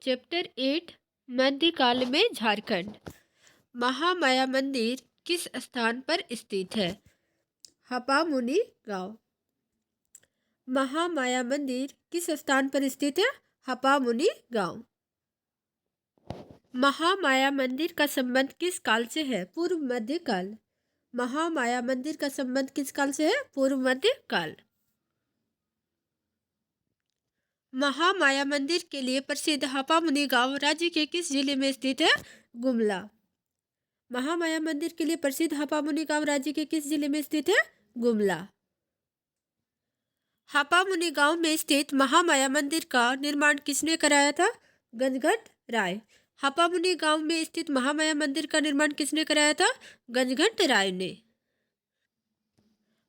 Chapter 8 मध्यकाल में झारखंड। महामाया मंदिर किस स्थान पर स्थित है? हपामुनि गांव। महामाया मंदिर किस स्थान पर स्थित है? हपामुनि गांव। महामाया मंदिर का संबंध किस काल से है? पूर्व मध्य काल। महामाया मंदिर का संबंध किस काल से है? पूर्व मध्य काल। महामाया मंदिर के लिए प्रसिद्ध हपामुनि गांव राज्य के किस जिले में स्थित है? गुमला। महामाया मंदिर के लिए प्रसिद्ध हपामुनि गांव राज्य के किस जिले में स्थित है? गुमला। हपामुनि गांव में स्थित महामाया मंदिर का निर्माण किसने कराया था? गंजघट राय। हपामुनि गांव में स्थित महामाया मंदिर का निर्माण किसने कराया था? गंजघट राय ने।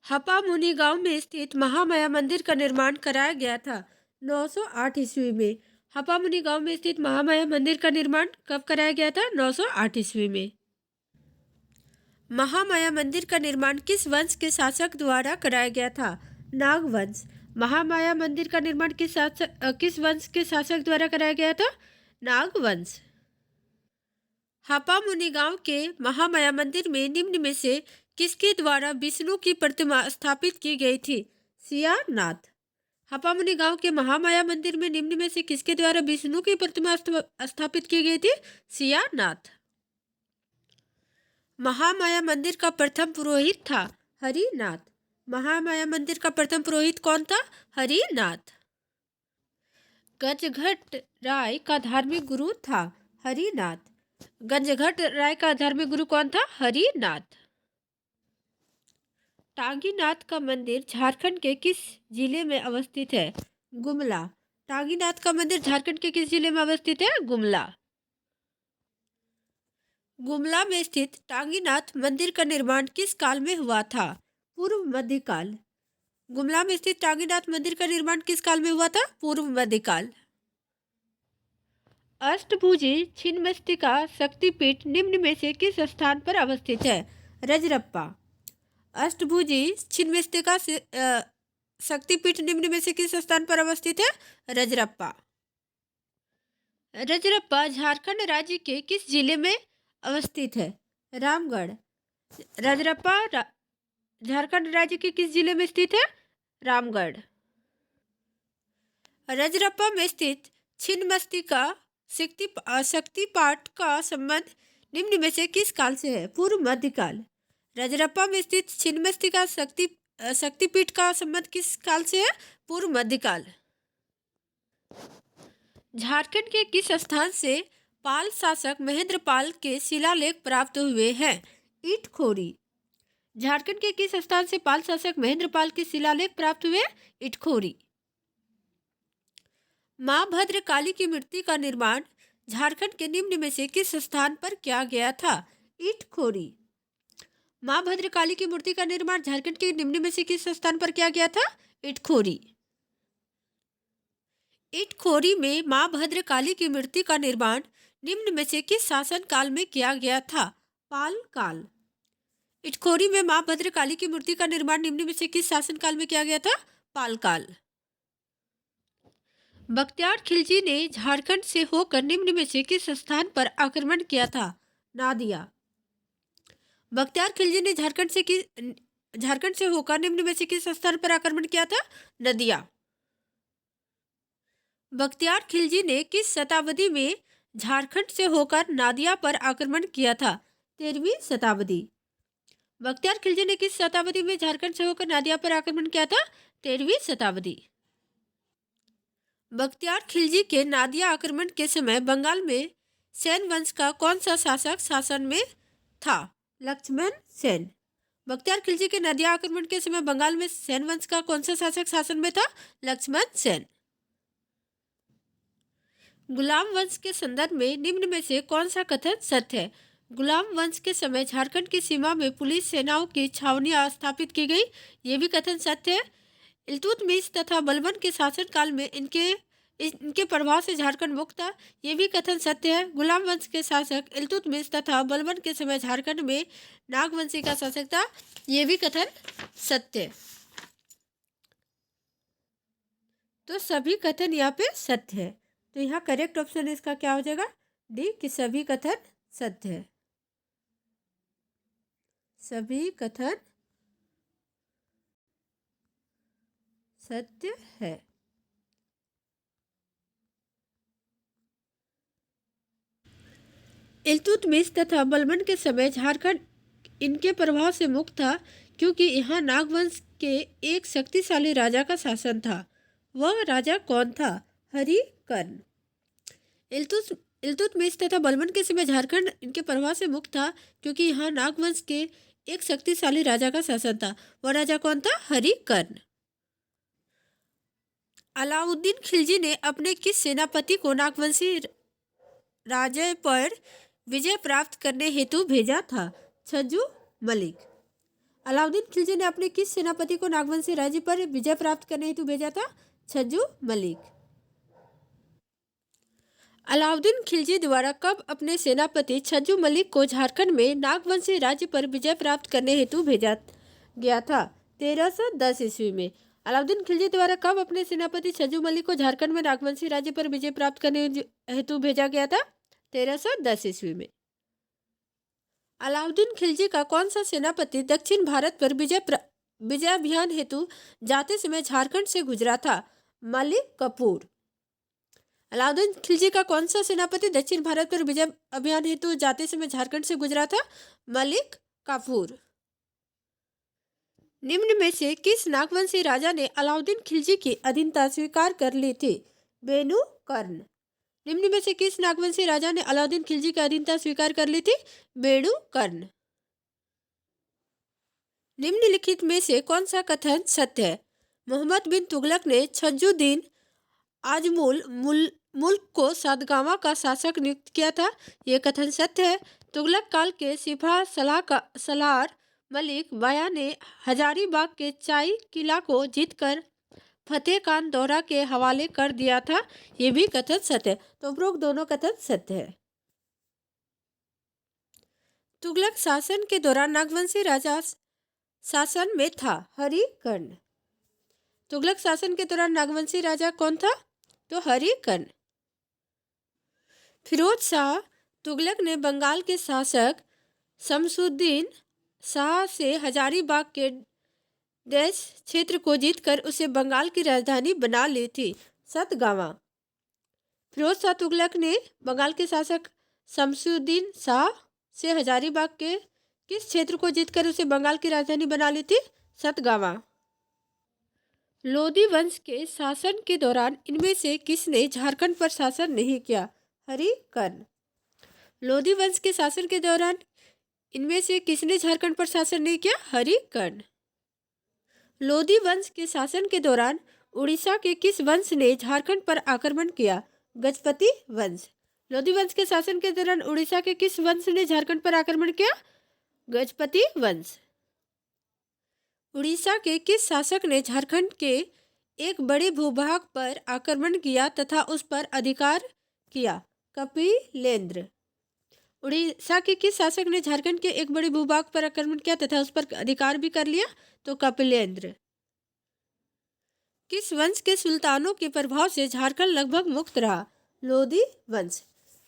हपामुनि गांव में स्थित महामाया मंदिर का निर्माण कराया गया था 908 ईस्वी में। हपामुनि गांव में स्थित महामाया मंदिर का निर्माण कब कराया गया था? 908 ईस्वी में। महामाया मंदिर का निर्माण किस वंश के शासक द्वारा कराया गया था? नाग वंश। महामाया मंदिर का निर्माण किस वंश के शासक द्वारा कराया गया था? नाग वंश। हपामुनि गांव के महामाया मंदिर में निम्न में से किसके द्वारा विष्णु की प्रतिमा स्थापित की गई थी? सियानाथ। हपामुनि गांव के महामाया मंदिर में निम्न में से किसके द्वारा विष्णु की प्रतिमा स्थापित की गई थी? सियानाथ। महामाया मंदिर का प्रथम पुरोहित था हरिनाथ। महामाया मंदिर का प्रथम पुरोहित कौन था? हरिनाथ। गंजघट राय का धार्मिक गुरु था हरिनाथ। गंजघट राय का धार्मिक गुरु कौन था? हरिनाथ। टांगीनाथ का मंदिर झारखंड के किस जिले में अवस्थित है? गुमला। टांगीनाथ का मंदिर झारखंड के किस जिले में अवस्थित है? गुमला। गुमला में स्थित टांगीनाथ मंदिर का निर्माण किस काल में हुआ था? पूर्व मध्यकाल। गुमला में स्थित टांगीनाथ मंदिर का निर्माण किस काल में हुआ था? पूर्व मध्यकाल। अष्टभुजी छिन्नमस्तिका शक्तिपीठ निम्न में से किस स्थान पर अवस्थित है? रजरप्पा। अष्टभुजी छिन्नमस्तिका शक्तिपीठ निम्न में से किस स्थान पर अवस्थित है? रजरप्पा। रजरप्पा झारखंड राज्य के किस जिले में अवस्थित है? रामगढ़। रजरप्पा झारखंड राज्य के किस जिले में स्थित है? रामगढ़। रजरप्पा में स्थित छिन्नमस्तिका शक्तिपीठ का संबंध निम्न में से किस काल से है? पूर्व मध्यकाल। रजरप्पा में स्थित छिन्नमस्तिका शक्तिपीठ का संबंध किस काल से है? पूर्व मध्यकाल। झारखंड के किस स्थान से पाल शासक महेंद्रपाल के शिलालेख प्राप्त हुए हैं? इटखोरी। झारखंड के किस स्थान से पाल शासक महेंद्रपाल के शिलालेख प्राप्त हुए? इटखोरी। मां भद्रकाली की मूर्ति का निर्माण झारखंड के निम्न में से किस स्थान पर किया गया था? इटखोरी। मां भद्रकाली की मूर्ति का निर्माण झारखंड के निम्न में से किस स्थान पर किया गया था? इटखोरी। इटखोरी में मां भद्रकाली की मूर्ति का निर्माण निम्न में से किस शासन काल में किया गया था? पाल काल। इटखोरी में मां भद्रकाली की मूर्ति का निर्माण निम्न में से किस शासन काल में किया गया था? पाल काल। बख्तियार खिलजी ने झारखंड से होकर निम्न में से किस स्थान पर आक्रमण किया था? नादिया। बख्तियार खिलजी ने झारखंड से होकर निम्न में से किस स्थान पर आक्रमण किया था? नदिया। बख्तियार खिलजी ने किस शताब्दी में झारखंड से होकर नादिया पर आक्रमण किया था? 13वीं शताब्दी। बख्तियार खिलजी ने किस शताब्दी में झारखंड से होकर नादिया पर आक्रमण किया था? 13वीं शताब्दी। बख्तियार खिलजी के नादिया आक्रमण के समय बंगाल में सेन वंश का कौन सा शासक शासन में था? लक्ष्मण सेन। बख्तियार खिलजी के नादिया आक्रमण के समय बंगाल में सेन वंश का कौन सा शासक शासन में था? लक्ष्मण सेन। गुलाम वंश के संदर्भ में निम्न में से कौन सा कथन सत्य है? गुलाम वंश के समय झारखंड की सीमा में पुलिस सेनाओं की छावनियां स्थापित की गई, ये भी कथन सत्य है। इल्तुतमिश तथा बलबन के शासनकाल में इनके प्रभाव से झारखंड मुक्त था, ये भी कथन सत्य है। गुलाम वंश के शासक इल्तुतमिश तथा बलबन के समय झारखंड में नागवंशी का शासक था, ये भी कथन सत्य है। तो सभी कथन यहाँ पे सत्य है। तो यहाँ करेक्ट ऑप्शन इसका क्या हो जाएगा? डी, कि सभी कथन सत्य है। सभी कथन सत्य है। इल्तुतमिश तथा बलबन के समय झारखंड इनके प्रभाव से मुक्त था, क्योंकि यहाँ नागवंश के एक शक्तिशाली राजा का शासन था। वह राजा कौन था? हरिकर्ण। इल्तुतमिश तथा बलबन के समय झारखंड इनके प्रभाव से मुक्त था, क्योंकि यहाँ नागवंश के एक शक्तिशाली राजा का शासन था। वह राजा कौन था? हरिकर्ण। अलाउद्दीन खिलजी ने अपने किस सेनापति को नागवंशी राज्य पर विजय प्राप्त करने हेतु भेजा था? छज्जू मलिक। अलाउद्दीन खिलजी ने अपने किस सेनापति को नागवंशी राज्य पर विजय प्राप्त करने हेतु भेजा था? छज्जू मलिक। अलाउद्दीन खिलजी द्वारा कब अपने सेनापति छज्जू मलिक को झारखंड में नागवंशी राज्य पर विजय प्राप्त करने हेतु भेजा गया था? 1310 ईस्वी में। अलाउद्दीन खिलजी द्वारा कब अपने सेनापति छज्जू मलिक को झारखंड में नागवंशी राज्य पर विजय प्राप्त करने हेतु भेजा गया था? 1310 ईस्वी में। अलाउद्दीन खिलजी का कौन सा सेनापति दक्षिण भारत पर विजय अभियान हेतु जाते समय झारखंड से गुजरा था? मलिक कफूर। अलाउद्दीन खिलजी का कौन सा सेनापति दक्षिण भारत पर विजय अभियान हेतु जाते समय झारखंड से गुजरा था? मलिक काफूर। निम्न में से किस नागवंशी राजा ने अलाउद्दीन खिलजी की अधीनता स्वीकार कर ली थी? बेणुकर्ण। निम्न में से किस नागवंशी राजा ने अलाउद्दीन खिलजी की अधीनता स्वीकार कर ली थी? बेणुकर्ण। निम्नलिखित में से कौन सा कथन सत्य है? मोहम्मद बिन तुगलक ने छज्जुद्दीन आजमुल मुल्क को सातगांवा का शासक नियुक्त किया था। यह कथन सत्य है। तुगलक काल के सिपा सलार मलिक बाया ने हजारीबाग के चाई किला को जीतकर फतेह खान दोहरा के हवाले कर दिया था। यह भी कथन सत्य है। तो उपरोक्त दोनों कथन सत्य है। तुगलक शासन के दौरान नागवंशी राजा शासन में था? हरिकर्ण। तुगलक शासन के दौरान नागवंशी राजा कौन था? तो हरिकर्ण। फिरोज शाह तुगलक ने बंगाल के शासक शमसुद्दीन शाह से हजारीबाग के देश क्षेत्र को जीतकर उसे बंगाल की राजधानी बना ली थी? सतगावा। फिरोज शाह तुगलक ने बंगाल के शासक शमसुद्दीन शाह से हजारीबाग के किस क्षेत्र को जीतकर उसे बंगाल की राजधानी बना ली थी? सतगावा। लोधी वंश के शासन के दौरान इनमें से किसने झारखंड पर शासन नहीं किया? हरिकर्ण। लोधी वंश के शासन के दौरान इनमें से किसने झारखंड पर शासन नहीं किया? हरिकर्ण। लोधी वंश के शासन के दौरान उड़ीसा के किस वंश ने झारखंड पर आक्रमण किया? गजपति वंश। लोधी वंश के शासन के दौरान उड़ीसा के किस वंश ने झारखंड पर आक्रमण किया? गजपति वंश। उड़ीसा के किस शासक ने झारखंड के एक बड़े भूभाग पर आक्रमण किया तथा उस पर अधिकार किया? कपिलेंद्र। उड़ीसा के किस शासक ने झारखंड के एक बड़े भूभाग पर आक्रमण किया तथा उस पर अधिकार भी कर लिया? तो कपिलेंद्र। किस वंश के सुल्तानों के प्रभाव से झारखंड लगभग मुक्त रहा? लोधी वंश।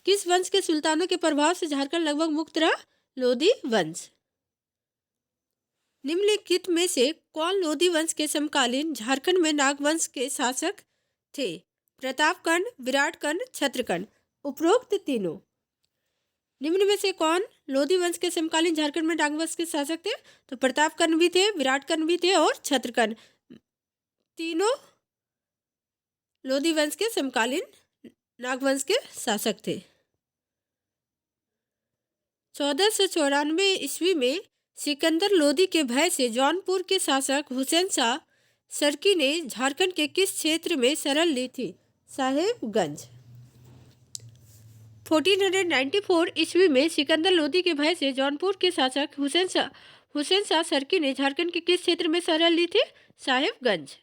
किस वंश के सुल्तानों के प्रभाव से झारखंड लगभग मुक्त रहा? लोधी वंश। निम्नलिखित में से कौन लोधी वंश के समकालीन झारखंड में नागवंश के शासक थे? प्रतापकर्ण, विराटकर्ण, छत्रकर्ण। उपरोक्त तीनों। निम्न में से कौन लोधी वंश के समकालीन झारखंड में नागवंश के शासक थे? तो प्रतापकर्ण भी थे, विराटकर्ण भी थे और छत्रकर्ण। तीनों लोधी वंश के समकालीन नागवंश के शासक थे। 1494 ईस्वी में सिकंदर लोधी के भय से जौनपुर के शासक हुसैन शाह सरकी ने झारखंड के किस क्षेत्र में शरण ली थी? साहेबगंज। 1494 ईस्वी में सिकंदर लोधी के भय से जौनपुर के शासक हुसैन शाह सरकी ने झारखंड के किस क्षेत्र में शरण ली थी? साहेबगंज।